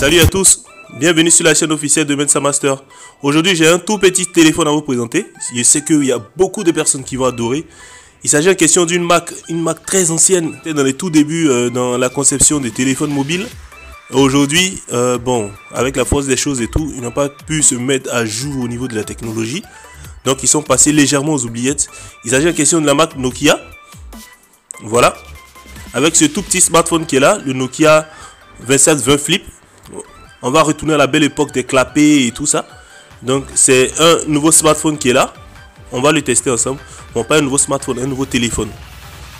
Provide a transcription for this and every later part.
Salut à tous, bienvenue sur la chaîne officielle de Mensa Master. Aujourd'hui j'ai un tout petit téléphone à vous présenter. Je sais qu'il y a beaucoup de personnes qui vont adorer. Il s'agit en question d'une Mac, très ancienne, dans les tout débuts dans la conception des téléphones mobiles. Aujourd'hui, bon, avec la force des choses et tout, ils n'ont pas pu se mettre à jour au niveau de la technologie. Donc ils sont passés légèrement aux oubliettes. Il s'agit en question de la Mac Nokia. Voilà. Avec ce tout petit smartphone qui est là, le Nokia 2720 Flip. On va retourner à la belle époque des clapets et tout ça. Donc c'est un nouveau smartphone qui est là. On va le tester ensemble. Bon, pas un nouveau smartphone, un nouveau téléphone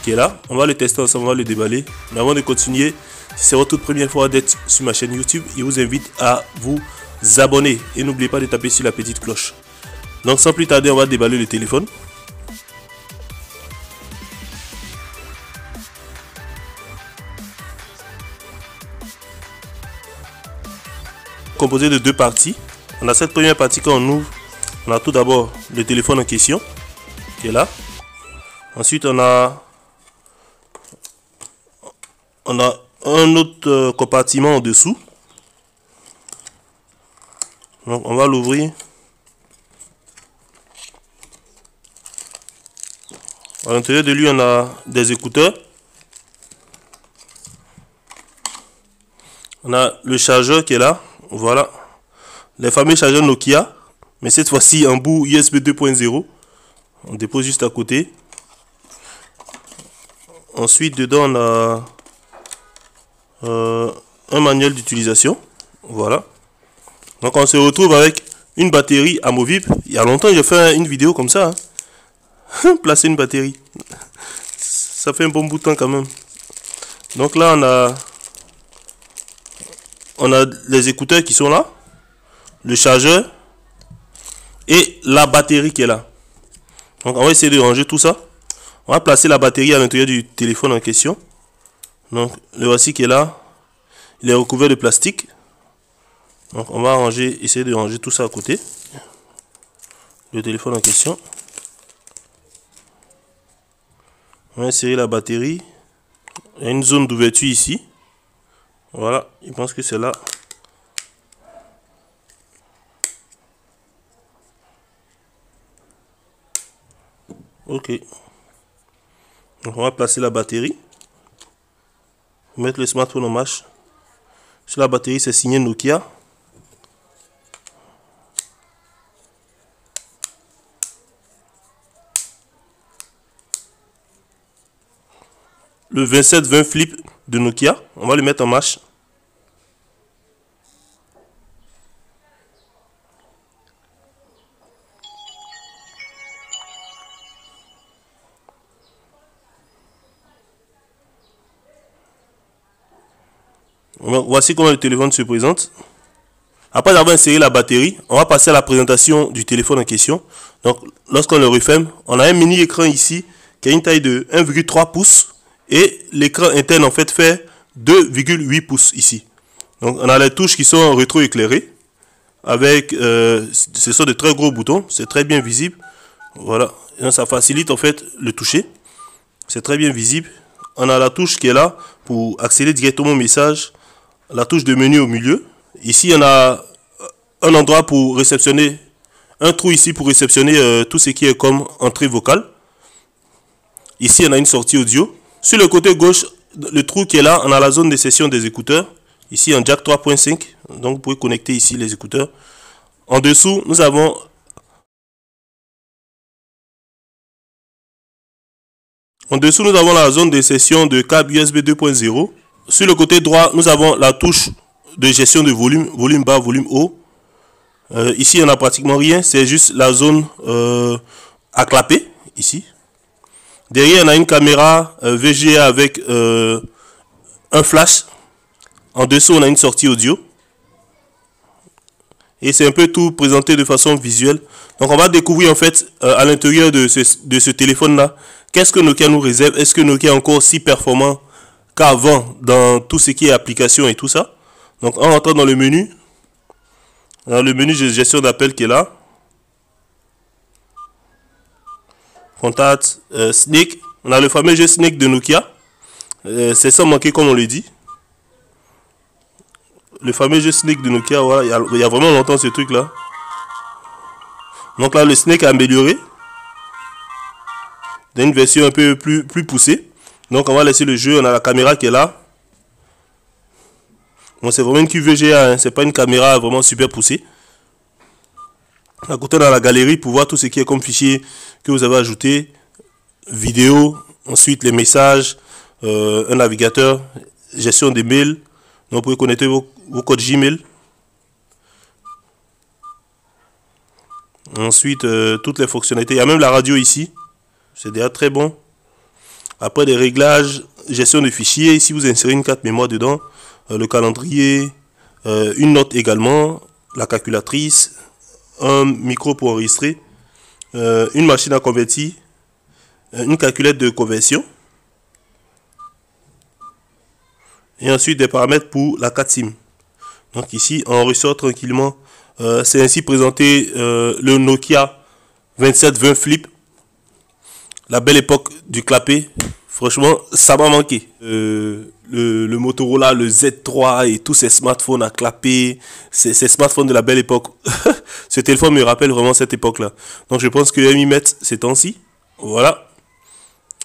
qui est là. On va le tester ensemble, on va le déballer. Mais avant de continuer, si c'est votre toute première fois d'être sur ma chaîne YouTube, je vous invite à vous abonner. Et n'oubliez pas de taper sur la petite cloche. Donc sans plus tarder, on va déballer le téléphone. Composé de deux parties. On a cette première partie quand on ouvre. On a tout d'abord le téléphone en question qui est là. Ensuite on a un autre compartiment en dessous. Donc on va l'ouvrir. À l'intérieur de lui on a des écouteurs. On a le chargeur qui est là. Voilà, les fameux chargeurs Nokia, mais cette fois-ci en bout USB 2.0. On dépose juste à côté. Ensuite, dedans, on a un manuel d'utilisation. Voilà. Donc, on se retrouve avec une batterie amovible. Il y a longtemps, j'ai fait une vidéo comme ça. Hein. Placer une batterie. Ça fait un bon bout de temps quand même. Donc là, on a les écouteurs qui sont là, le chargeur et la batterie qui est là. Donc on va essayer de ranger tout ça. On va placer la batterie à l'intérieur du téléphone en question. Donc le voici qui est là. Il est recouvert de plastique. Donc on va essayer de ranger tout ça à côté. Le téléphone en question. On va insérer la batterie. Il y a une zone d'ouverture ici. Voilà, je pense que c'est là. Ok. Donc on va placer la batterie. Mettre le smartphone en marche. Sur la batterie, c'est signé Nokia. Le 2720 Flip de Nokia, on va le mettre en marche. Voici comment le téléphone se présente. Après avoir inséré la batterie, on va passer à la présentation du téléphone en question. Donc lorsqu'on le referme, on a un mini écran ici qui a une taille de 1,3 pouces. Et l'écran interne en fait fait 2,8 pouces ici. Donc on a les touches qui sont rétro-éclairées. Avec, ce sont de très gros boutons. C'est très bien visible. Voilà. Et donc, ça facilite en fait le toucher. C'est très bien visible. On a la touche qui est là pour accéder directement au message. La touche de menu au milieu. Ici on a un endroit pour réceptionner. Un trou ici pour réceptionner tout ce qui est comme entrée vocale. Ici on a une sortie audio. Sur le côté gauche, le trou qui est là, on a la zone de session des écouteurs. Ici, en jack 3.5. Donc, vous pouvez connecter ici les écouteurs. En dessous, nous avons la zone de session de câble USB 2.0. Sur le côté droit, nous avons la touche de gestion de volume, volume bas, volume haut. Ici, on n'a pratiquement rien. C'est juste la zone à clapper, ici. Derrière, on a une caméra VGA avec un flash. En dessous, on a une sortie audio. Et c'est un peu tout présenté de façon visuelle. Donc, on va découvrir en fait à l'intérieur de ce téléphone-là, qu'est-ce que Nokia nous réserve. Est-ce que Nokia est encore si performant qu'avant dans tout ce qui est application et tout ça. Donc, en rentrant dans le menu, on a le menu de gestion d'appel qui est là. Contact, Snake. On a le fameux jeu Snake de Nokia. C'est sans manquer comme on le dit. le fameux jeu Snake de Nokia. Voilà, il y a vraiment longtemps ce truc là. Donc là, le Snake a amélioré. Dans une version un peu plus poussée. Donc on va laisser le jeu. On a la caméra qui est là. Bon, c'est vraiment une QVGA, hein. C'est pas une caméra vraiment super poussée. À côté, dans la galerie, pour voir tout ce qui est comme fichier que vous avez ajouté. Vidéo, ensuite les messages, un navigateur, gestion des mails. Donc vous pouvez connecter vos codes Gmail. Ensuite, toutes les fonctionnalités. Il y a même la radio ici. C'est déjà très bon. Après, des réglages, gestion de fichiers. Ici, vous insérez une carte mémoire dedans. Le calendrier, une note également, la calculatrice, un micro pour enregistrer, une machine à convertir, une calculette de conversion et ensuite des paramètres pour la carte SIM. Donc ici on ressort tranquillement. C'est ainsi présenté le Nokia 2720 Flip, la belle époque du clapet. Franchement, ça m'a manqué. Le Motorola, le Z3 et tous ces smartphones à clapper, ces smartphones de la belle époque. Ce téléphone me rappelle vraiment cette époque-là. Donc je pense que je vais m'y mettre ces temps-ci. Voilà.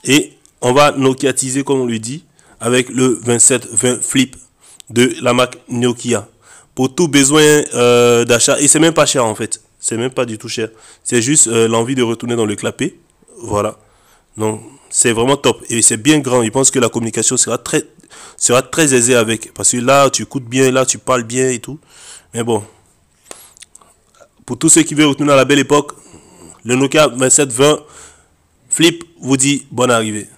Et on va Nokiatiser, comme on lui dit, avec le 2720 Flip de la marque Nokia. Pour tout besoin d'achat. Et c'est même pas cher en fait. C'est même pas du tout cher. C'est juste l'envie de retourner dans le clapet. Voilà. Donc c'est vraiment top. Et c'est bien grand. Je pense que la communication sera très aisée avec. Parce que là, tu écoutes bien, là, tu parles bien et tout. Mais bon. Pour tous ceux qui veulent retourner à la belle époque, le Nokia 2720 Flip vous dit bonne arrivée.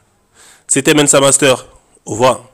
C'était Mensa Master. Au revoir.